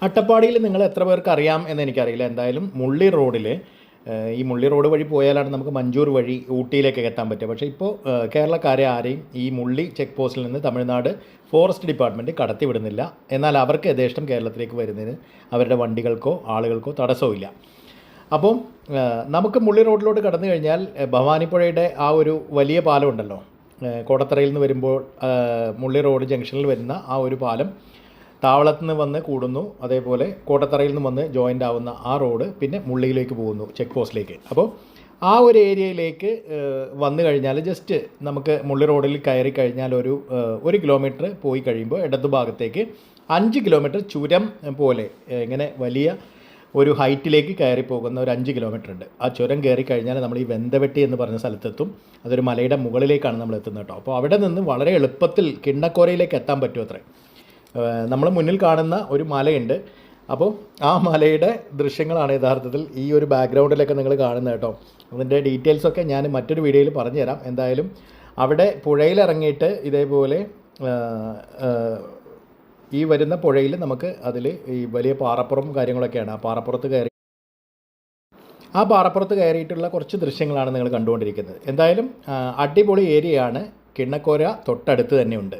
അട്ടപ്പാടിയിൽ നിങ്ങൾ എത്ര പേർക്ക് അറിയാം എന്ന് എനിക്കറിയില്ല. എന്തായാലും മുള്ളി റോഡിൽ ഈ മുള്ളി റോഡ് വഴി പോയാലാണ് നമുക്ക് മഞ്ചൂർ വഴി ഊട്ടിയിലേക്കൊക്കെ എത്താൻ പറ്റുക. പക്ഷേ ഇപ്പോൾ കേരളക്കാരെ ആരെയും ഈ മുള്ളി ചെക്ക് പോസ്റ്റിൽ നിന്ന് തമിഴ്നാട് ഫോറസ്റ്റ് ഡിപ്പാർട്ട്മെൻറ്റ് കടത്തി വിടുന്നില്ല. എന്നാൽ അവർക്ക് യഥേഷ്ടം കേരളത്തിലേക്ക് വരുന്നതിന് അവരുടെ വണ്ടികൾക്കോ ആളുകൾക്കോ തടസ്സമില്ല. അപ്പോൾ നമുക്ക് മുള്ളി റോഡിലോട്ട് കടന്നു കഴിഞ്ഞാൽ ഭവാനിപ്പുഴയുടെ ആ ഒരു വലിയ പാലം ഉണ്ടല്ലോ, കോടത്തറയിൽ നിന്ന് വരുമ്പോൾ മുള്ളി റോഡ് ജംഗ്ഷനിൽ വരുന്ന ആ ഒരു പാലം താവളത്ത് നിന്ന് വന്ന് കൂടുന്നു. അതേപോലെ കോട്ടത്തറയിൽ നിന്ന് വന്ന് ജോയിൻ്റ് ആവുന്ന ആ റോഡ് പിന്നെ മുള്ളിയിലേക്ക് പോകുന്നു, ചെക്ക് പോസ്റ്റിലേക്ക്. അപ്പോൾ ആ ഒരു ഏരിയയിലേക്ക് വന്നു കഴിഞ്ഞാൽ ജസ്റ്റ് നമുക്ക് മുള്ളി റോഡിൽ കയറി കഴിഞ്ഞാൽ ഒരു കിലോമീറ്റർ പോയി കഴിയുമ്പോൾ ഇടതുഭാഗത്തേക്ക് 5 കിലോമീറ്റർ ചുരം പോലെ ഇങ്ങനെ വലിയ ഒരു ഹൈറ്റിലേക്ക് കയറി പോകുന്ന ഒരു 5 കിലോമീറ്റർ ഉണ്ട്. ആ ചുരം കയറി കഴിഞ്ഞാൽ നമ്മൾ ഈ വെന്തവെട്ടി എന്ന് പറഞ്ഞ സ്ഥലത്തെത്തും. അതൊരു മലയുടെ മുകളിലേക്കാണ് നമ്മൾ എത്തുന്നത് കേട്ടോ. അപ്പോൾ അവിടെ നിന്ന് വളരെ എളുപ്പത്തിൽ കിണ്ണക്കോരയിലേക്ക് എത്താൻ പറ്റും അത്രേ. നമ്മൾ മുന്നിൽ കാണുന്ന ഒരു മലയുണ്ട്. അപ്പോൾ ആ മലയുടെ ദൃശ്യങ്ങളാണ് യഥാർത്ഥത്തിൽ ഈ ഒരു ബാക്ക്ഗ്രൗണ്ടിലൊക്കെ നിങ്ങൾ കാണുന്നത് കേട്ടോ. അതിൻ്റെ ഡീറ്റെയിൽസൊക്കെ ഞാൻ മറ്റൊരു വീഡിയോയിൽ പറഞ്ഞു തരാം. എന്തായാലും അവിടെ പുഴയിലിറങ്ങിയിട്ട് ഇതേപോലെ ഈ വരുന്ന പുഴയിൽ നമുക്ക് അതിൽ ഈ വലിയ പാറപ്പുറം കാര്യങ്ങളൊക്കെയാണ്. ആ പാറപ്പുറത്ത് കയറിയിട്ടുള്ള കുറച്ച് ദൃശ്യങ്ങളാണ് നിങ്ങൾ കണ്ടുകൊണ്ടിരിക്കുന്നത്. എന്തായാലും അടിപൊളി ഏരിയയാണ്. കിണ്ണക്കോര തൊട്ടടുത്ത് തന്നെയുണ്ട്.